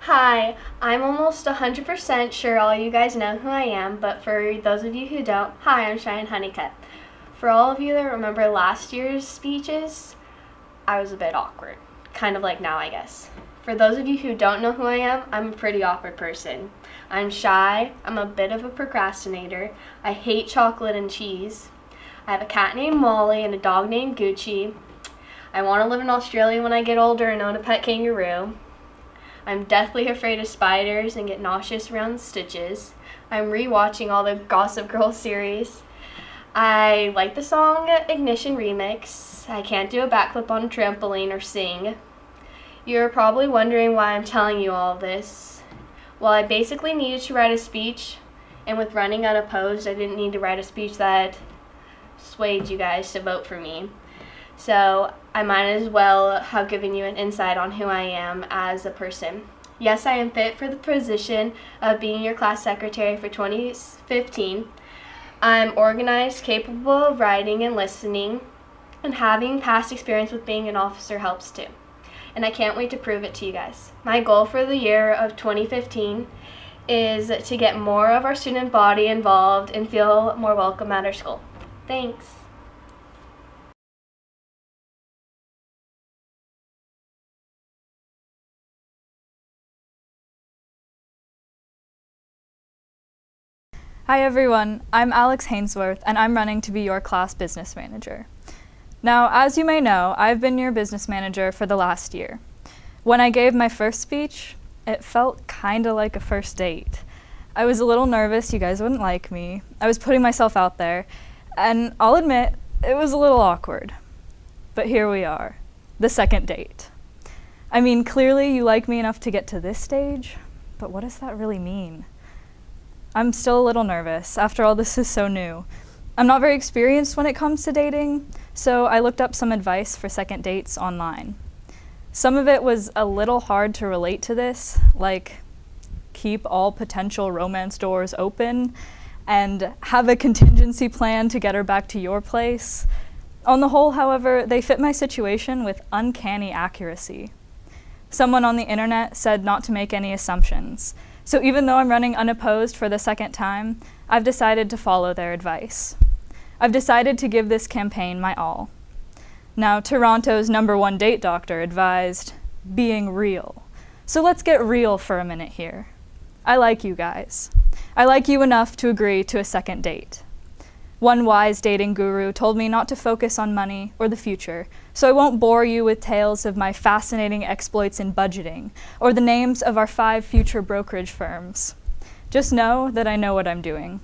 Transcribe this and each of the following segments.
Hi, I'm almost 100% sure all you guys know who I am, but for those of you who don't, hi, I'm Cheyenne Honeycutt. For all of you that remember last year's speeches, I was a bit awkward. Kind of like now, I guess. For those of you who don't know who I am, I'm a pretty awkward person. I'm shy, I'm a bit of a procrastinator, I hate chocolate and cheese, I have a cat named Molly and a dog named Gucci, I want to live in Australia when I get older and own a pet kangaroo, I'm deathly afraid of spiders and get nauseous around stitches. I'm rewatching all the Gossip Girl series. I like the song Ignition Remix. I can't do a backflip on a trampoline or sing. You're probably wondering why I'm telling you all this. Well, I basically needed to write a speech, and with running unopposed, I didn't need to write a speech that swayed you guys to vote for me. So I might as well have given you an insight on who I am as a person. Yes, I am fit for the position of being your class secretary for 2015. I'm organized, capable of writing and listening, and having past experience with being an officer helps too. And I can't wait to prove it to you guys. My goal for the year of 2015 is to get more of our student body involved and feel more welcome at our school. Thanks. Hi everyone, I'm Alex Hainsworth and I'm running to be your class business manager. Now, as you may know, I've been your business manager for the last year. When I gave my first speech, it felt kinda like a first date. I was a little nervous you guys wouldn't like me. I was putting myself out there, and I'll admit, it was a little awkward. But here we are, the second date. I mean, clearly you like me enough to get to this stage, but what does that really mean? I'm still a little nervous. After all, this is so new. I'm not very experienced when it comes to dating, so I looked up some advice for second dates online. Some of it was a little hard to relate to this, like keep all potential romance doors open and have a contingency plan to get her back to your place. On the whole, however, they fit my situation with uncanny accuracy. Someone on the internet said not to make any assumptions. So even though I'm running unopposed for the second time, I've decided to follow their advice. I've decided to give this campaign my all. Now, Toronto's #1 date doctor advised being real. So let's get real for a minute here. I like you guys. I like you enough to agree to a second date. One wise dating guru told me not to focus on money or the future, so I won't bore you with tales of my fascinating exploits in budgeting or the names of our 5 future brokerage firms. Just know that I know what I'm doing.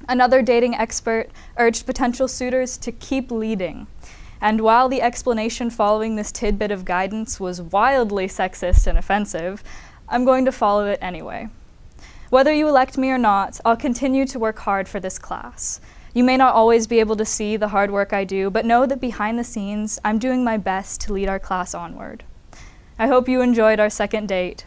Another dating expert urged potential suitors to keep leading, and while the explanation following this tidbit of guidance was wildly sexist and offensive, I'm going to follow it anyway. Whether you elect me or not, I'll continue to work hard for this class. You may not always be able to see the hard work I do, but know that behind the scenes, I'm doing my best to lead our class onward. I hope you enjoyed our second date.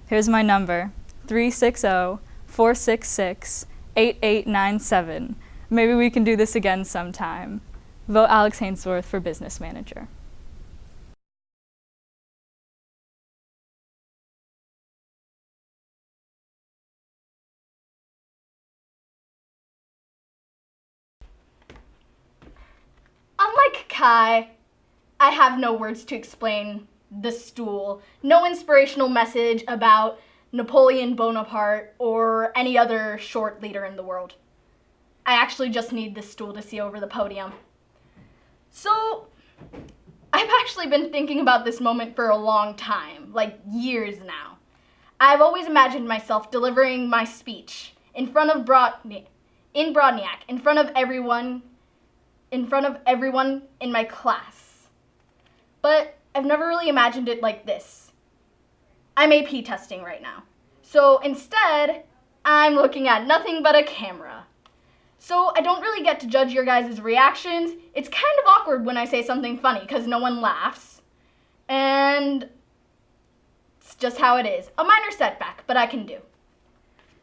Here's my number, 360-466-8897. Maybe we can do this again sometime. Vote Alex Hainsworth for business manager. Unlike Kai, I have no words to explain the stool, no inspirational message about Napoleon Bonaparte or any other short leader in the world. I actually just need this stool to see over the podium. So, I've actually been thinking about this moment for a long time, like years now. I've always imagined myself delivering my speech in front of Broadniak, in front of everyone in my class. But I've never really imagined it like this. I'm AP testing right now. So instead, I'm looking at nothing but a camera. So I don't really get to judge your guys' reactions. It's kind of awkward when I say something funny because no one laughs. And it's just how it is. A minor setback, but I can do.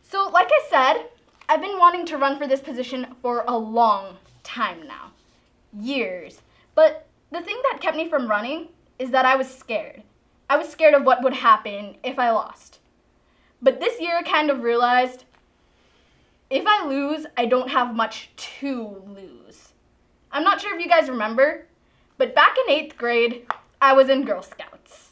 So like I said, I've been wanting to run for this position for a long time now. Years. But the thing that kept me from running is that I was scared. I was scared of what would happen if I lost. But this year I kind of realized if I lose, I don't have much to lose. I'm not sure if you guys remember, but back in 8th grade, I was in Girl Scouts.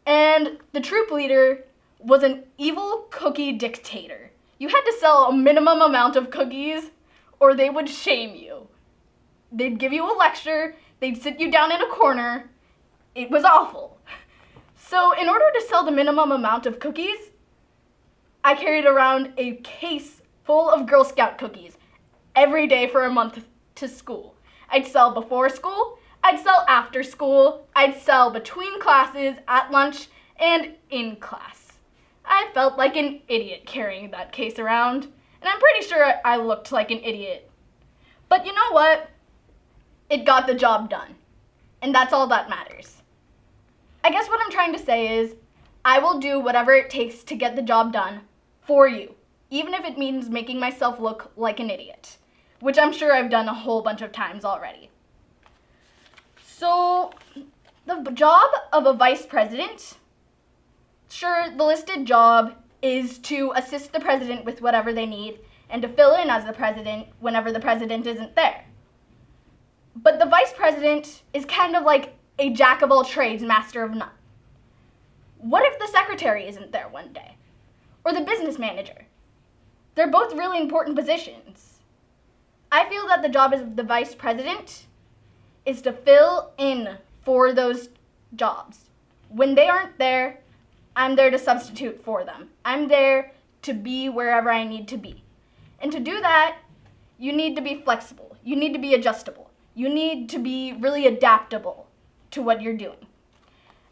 And the troop leader was an evil cookie dictator. You had to sell a minimum amount of cookies or they would shame you. They'd give you a lecture, they'd sit you down in a corner. It was awful. So in order to sell the minimum amount of cookies, I carried around a case full of Girl Scout cookies every day for a month to school. I'd sell before school, I'd sell after school, I'd sell between classes, at lunch, and in class. I felt like an idiot carrying that case around, and I'm pretty sure I looked like an idiot. But you know what? It got the job done, and that's all that matters. I guess what I'm trying to say is, I will do whatever it takes to get the job done for you, even if it means making myself look like an idiot, which I'm sure I've done a whole bunch of times already. So, the job of a vice president, sure, the listed job is to assist the president with whatever they need and to fill in as the president whenever the president isn't there. But the vice president is kind of like a jack of all trades, master of none. What if the secretary isn't there one day? Or the business manager? They're both really important positions. I feel that the job of the vice president is to fill in for those jobs. When they aren't there, I'm there to substitute for them. I'm there to be wherever I need to be. And to do that, you need to be flexible. You need to be adjustable. You need to be really adaptable to what you're doing.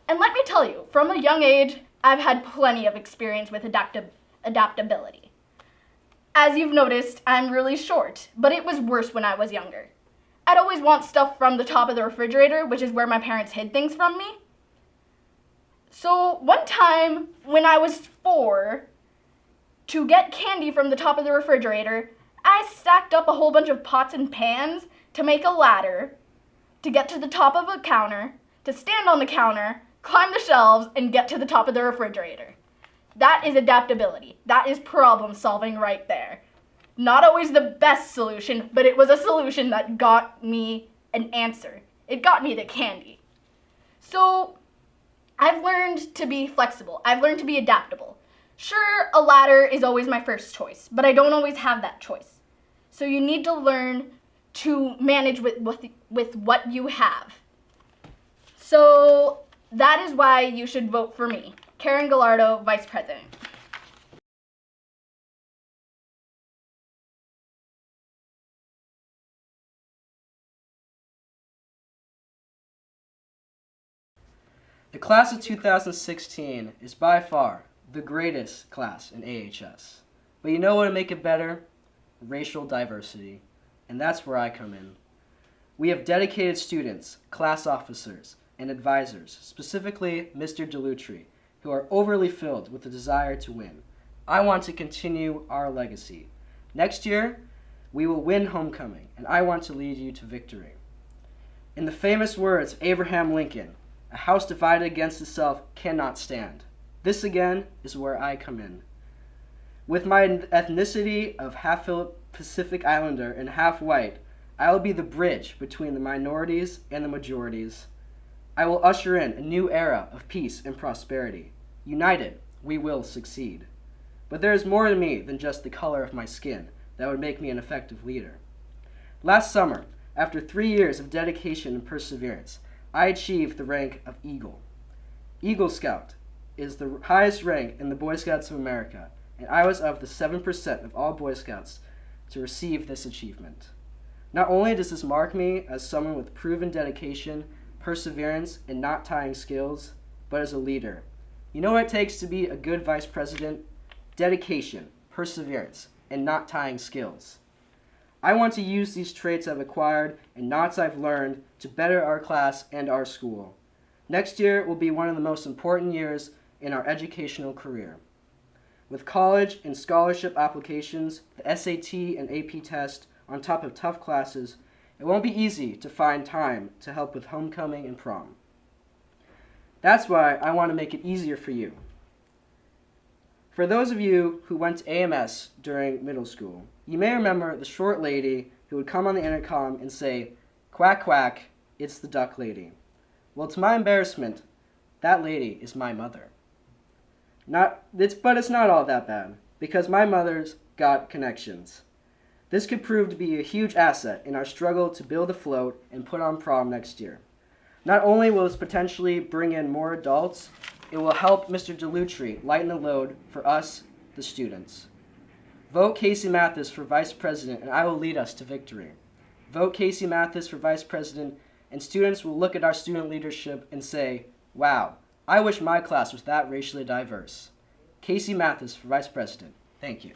And let me tell you, from a young age, I've had plenty of experience with adaptability. As you've noticed, I'm really short, but it was worse when I was younger. I'd always want stuff from the top of the refrigerator, which is where my parents hid things from me. So one time when I was 4, to get candy from the top of the refrigerator, I stacked up a whole bunch of pots and pans to make a ladder, to get to the top of a counter, to stand on the counter, climb the shelves, and get to the top of the refrigerator. That is adaptability. That is problem solving right there. Not always the best solution, but it was a solution that got me an answer. It got me the candy. So I've learned to be flexible. I've learned to be adaptable. Sure, a ladder is always my first choice, but I don't always have that choice. So you need to learn to manage with what you have. So that is why you should vote for me, Karen Gallardo, Vice President. The class of 2016 is by far the greatest class in AHS. But you know what would make it better? Racial diversity. And that's where I come in. We have dedicated students, class officers, and advisors, specifically Mr. Delutri, who are overly filled with the desire to win. I want to continue our legacy. Next year, we will win homecoming, and I want to lead you to victory. In the famous words of Abraham Lincoln, a house divided against itself cannot stand. This again is where I come in. With my ethnicity of half Pacific Islander and half white, I will be the bridge between the minorities and the majorities. I will usher in a new era of peace and prosperity. United, we will succeed. But there is more to me than just the color of my skin that would make me an effective leader. Last summer, after 3 years of dedication and perseverance, I achieved the rank of Eagle. Eagle Scout is the highest rank in the Boy Scouts of America, and I was of the 7% of all Boy Scouts to receive this achievement. Not only does this mark me as someone with proven dedication, perseverance, and not tying skills, but as a leader. You know what it takes to be a good vice president? Dedication, perseverance, and not tying skills. I want to use these traits I've acquired and knots I've learned to better our class and our school. Next year will be one of the most important years in our educational career. With college and scholarship applications, the SAT and AP test, on top of tough classes, it won't be easy to find time to help with homecoming and prom. That's why I want to make it easier for you. For those of you who went to AMS during middle school, you may remember the short lady who would come on the intercom and say, "Quack, quack, it's the duck lady." Well, to my embarrassment, that lady is my mother. But it's not all that bad, because my mother's got connections. This could prove to be a huge asset in our struggle to build a float and put on prom next year. Not only will this potentially bring in more adults, it will help Mr. DeLutri lighten the load for us, the students. Vote Casey Mathis for Vice President, and I will lead us to victory. Vote Casey Mathis for Vice President, and students will look at our student leadership and say, "Wow, I wish my class was that racially diverse." Casey Mathis for Vice President. Thank you.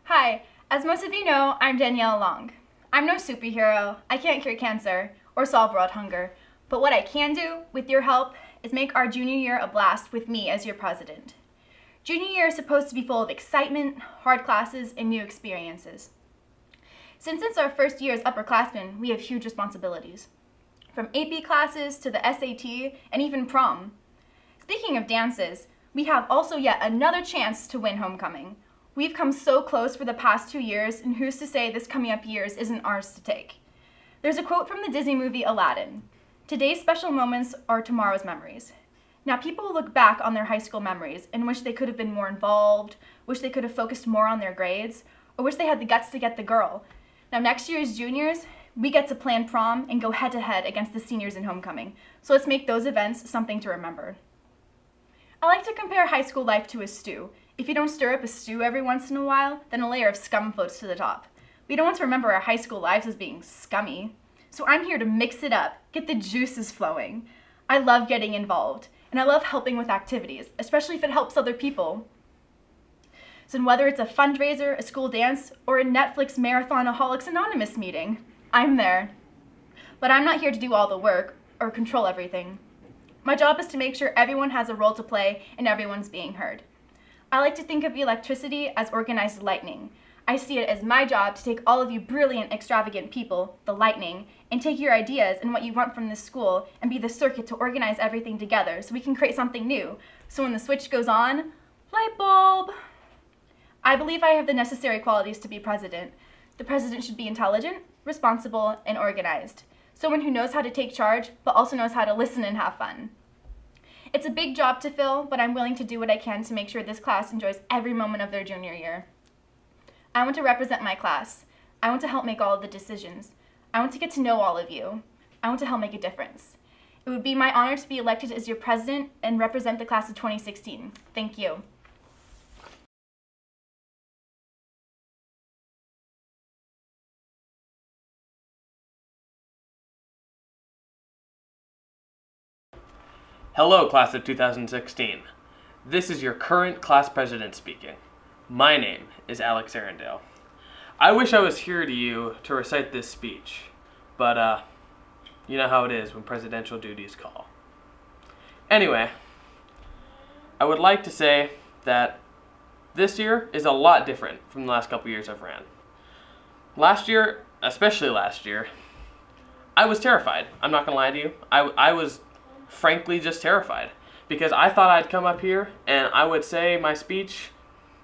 Hi, as most of you know, I'm Danielle Long. I'm no superhero, I can't cure cancer or solve world hunger, but what I can do, with your help, is make our junior year a blast with me as your president. Junior year is supposed to be full of excitement, hard classes, and new experiences. Since it's our first year as upperclassmen, we have huge responsibilities. From AP classes to the SAT and even prom. Speaking of dances, we have also yet another chance to win homecoming. We've come so close for the past 2 years, and who's to say this coming up years isn't ours to take? There's a quote from the Disney movie Aladdin. "Today's special moments are tomorrow's memories." Now, people look back on their high school memories and wish they could have been more involved, wish they could have focused more on their grades, or wish they had the guts to get the girl. Now, next year as juniors, we get to plan prom and go head-to-head against the seniors in homecoming, so let's make those events something to remember. I like to compare high school life to a stew. If you don't stir up a stew every once in a while, then a layer of scum floats to the top. We don't want to remember our high school lives as being scummy. So I'm here to mix it up, get the juices flowing. I love getting involved, and I love helping with activities, especially if it helps other people. So whether it's a fundraiser, a school dance, or a Netflix Marathonaholics Anonymous meeting, I'm there. But I'm not here to do all the work or control everything. My job is to make sure everyone has a role to play and everyone's being heard. I like to think of electricity as organized lightning. I see it as my job to take all of you brilliant, extravagant people, the lightning, and take your ideas and what you want from this school and be the circuit to organize everything together so we can create something new. So when the switch goes on, light bulb! I believe I have the necessary qualities to be president. The president should be intelligent, responsible, and organized. Someone who knows how to take charge, but also knows how to listen and have fun. It's a big job to fill, but I'm willing to do what I can to make sure this class enjoys every moment of their junior year. I want to represent my class. I want to help make all of the decisions. I want to get to know all of you. I want to help make a difference. It would be my honor to be elected as your president and represent the class of 2016. Thank you. Hello, class of 2016. This is your current class president speaking. My name is Alex Arundel. I wish I was here to recite this speech, but you know how it is when presidential duties call. Anyway, I would like to say that this year is a lot different from the last couple years I've ran. Last year, especially last year, I was terrified. I'm not gonna lie to you. I was frankly just terrified because I thought I'd come up here and I would say my speech,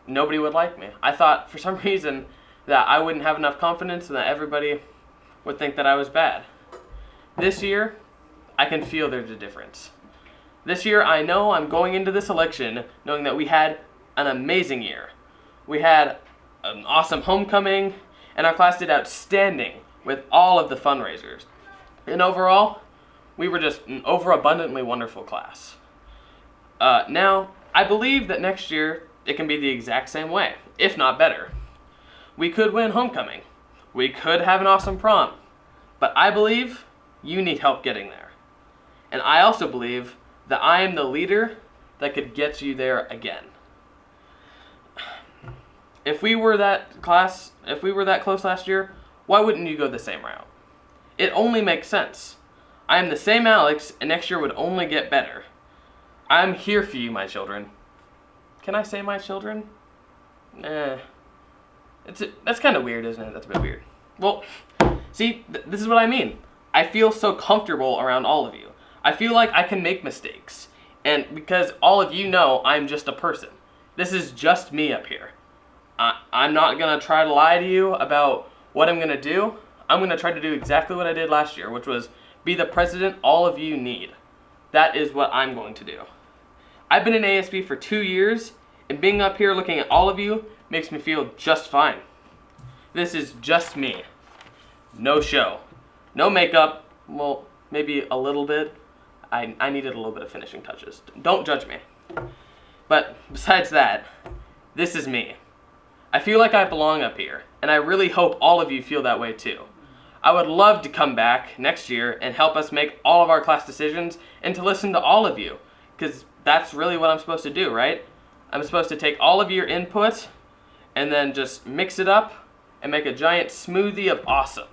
nobody would like me. I thought for some reason that I wouldn't have enough confidence and that everybody would think that I was bad. This year, I can feel there's a difference. This year, I know I'm going into this election knowing that we had an amazing year. We had an awesome homecoming, and our class did outstanding with all of the fundraisers. And overall, we were just an overabundantly wonderful class. Now, I believe that next year it can be the exact same way, if not better. We could win homecoming. We could have an awesome prom. But I believe you need help getting there. And I also believe that I am the leader that could get you there again. If we were that close last year, why wouldn't you go the same route? It only makes sense. I am the same Alex, and next year would only get better. I'm here for you, my children. can I say my children? That's kind of weird, isn't it? That's a bit weird. Well, see, this is what I mean. I feel so comfortable around all of you. I feel like I can make mistakes. And because all of you know I'm just a person. This is just me up here. I'm not going to try to lie to you about what I'm going to do. I'm going to try to do exactly what I did last year, which was be the president all of you need. That is what I'm going to do. I've been in ASB for 2 years, and being up here looking at all of you makes me feel just fine. This is just me. No show. No makeup. Well, maybe a little bit. I needed a little bit of finishing touches. Don't judge me. But besides that, this is me. I feel like I belong up here, and I really hope all of you feel that way too. I would love to come back next year and help us make all of our class decisions and to listen to all of you, because that's really what I'm supposed to do, right? I'm supposed to take all of your input and then just mix it up and make a giant smoothie of awesome.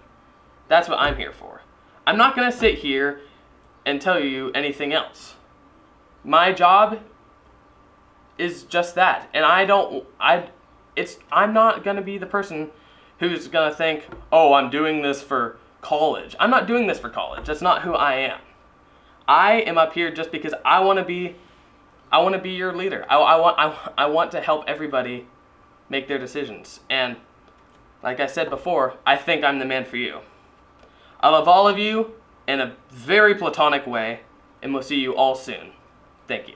That's what I'm here for. I'm not going to sit here and tell you anything else. My job is just that, and I'm not going to be the person who's going to think, oh, I'm doing this for college. I'm not doing this for college. That's not who I am. I am up here just because I want to be your leader. I want to help everybody make their decisions. And like I said before, I think I'm the man for you. I love all of you in a very platonic way, and we'll see you all soon. Thank you.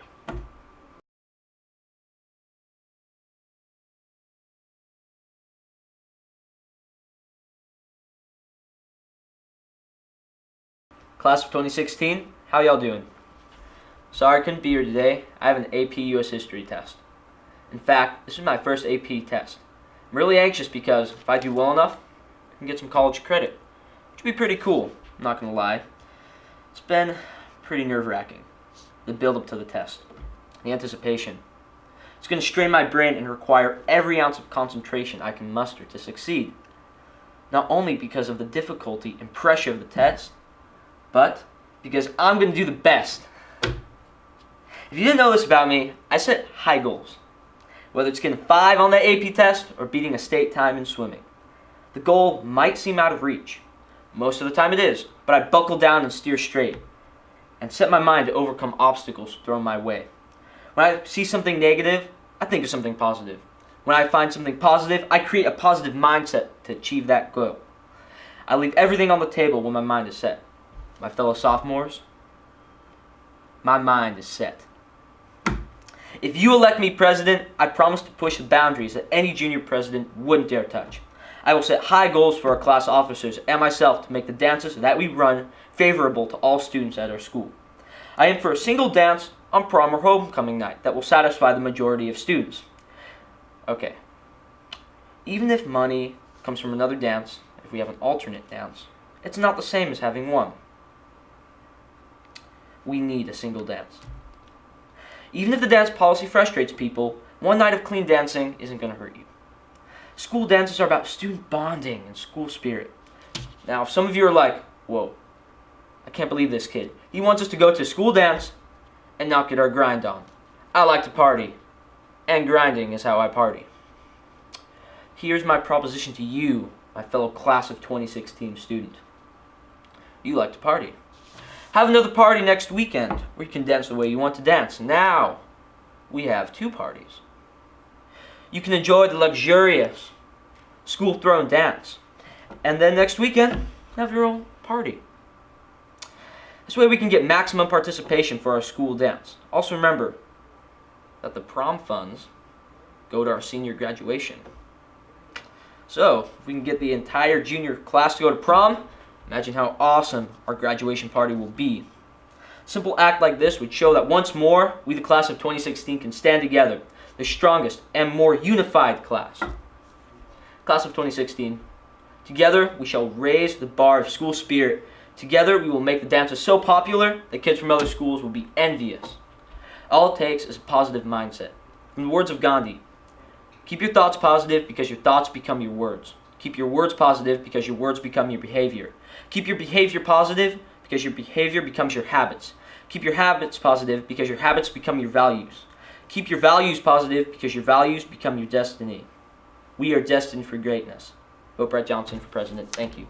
Class of 2016, how y'all doing? Sorry I couldn't be here today. I have an AP US History test. In fact, this is my first AP test. I'm really anxious because if I do well enough, I can get some college credit, which would be pretty cool, I'm not gonna lie. It's been pretty nerve-wracking, the build-up to the test, the anticipation. It's gonna strain my brain and require every ounce of concentration I can muster to succeed. Not only because of the difficulty and pressure of the test, but because I'm going to do the best. If you didn't know this about me, I set high goals. Whether it's getting 5 on that AP test or beating a state time in swimming. The goal might seem out of reach. Most of the time it is, but I buckle down and steer straight and set my mind to overcome obstacles thrown my way. When I see something negative, I think of something positive. When I find something positive, I create a positive mindset to achieve that goal. I leave everything on the table when my mind is set. My fellow sophomores, my mind is set. If you elect me president, I promise to push the boundaries that any junior president wouldn't dare touch. I will set high goals for our class officers and myself to make the dances that we run favorable to all students at our school. I aim for a single dance on prom or homecoming night that will satisfy the majority of students. Okay, even if money comes from another dance, if we have an alternate dance, it's not the same as having one. We need a single dance. Even if the dance policy frustrates people, one night of clean dancing isn't going to hurt you. School dances are about student bonding and school spirit. Now, if some of you are like, whoa, I can't believe this kid. He wants us to go to a school dance and not get our grind on. I like to party, and grinding is how I party. Here's my proposition to you, my fellow class of 2016 student. You like to party. Have another party next weekend where you can dance the way you want to dance. Now, we have 2 parties. You can enjoy the luxurious school throne dance. And then next weekend, have your own party. This way we can get maximum participation for our school dance. Also remember that the prom funds go to our senior graduation. So, if we can get the entire junior class to go to prom, imagine how awesome our graduation party will be. A simple act like this would show that once more, we the class of 2016 can stand together, the strongest and more unified class. Class of 2016, together we shall raise the bar of school spirit. Together we will make the dances so popular that kids from other schools will be envious. All it takes is a positive mindset. In the words of Gandhi, keep your thoughts positive because your thoughts become your words. Keep your words positive because your words become your behavior. Keep your behavior positive because your behavior becomes your habits. Keep your habits positive because your habits become your values. Keep your values positive because your values become your destiny. We are destined for greatness. Vote Brett Johnson for president. Thank you.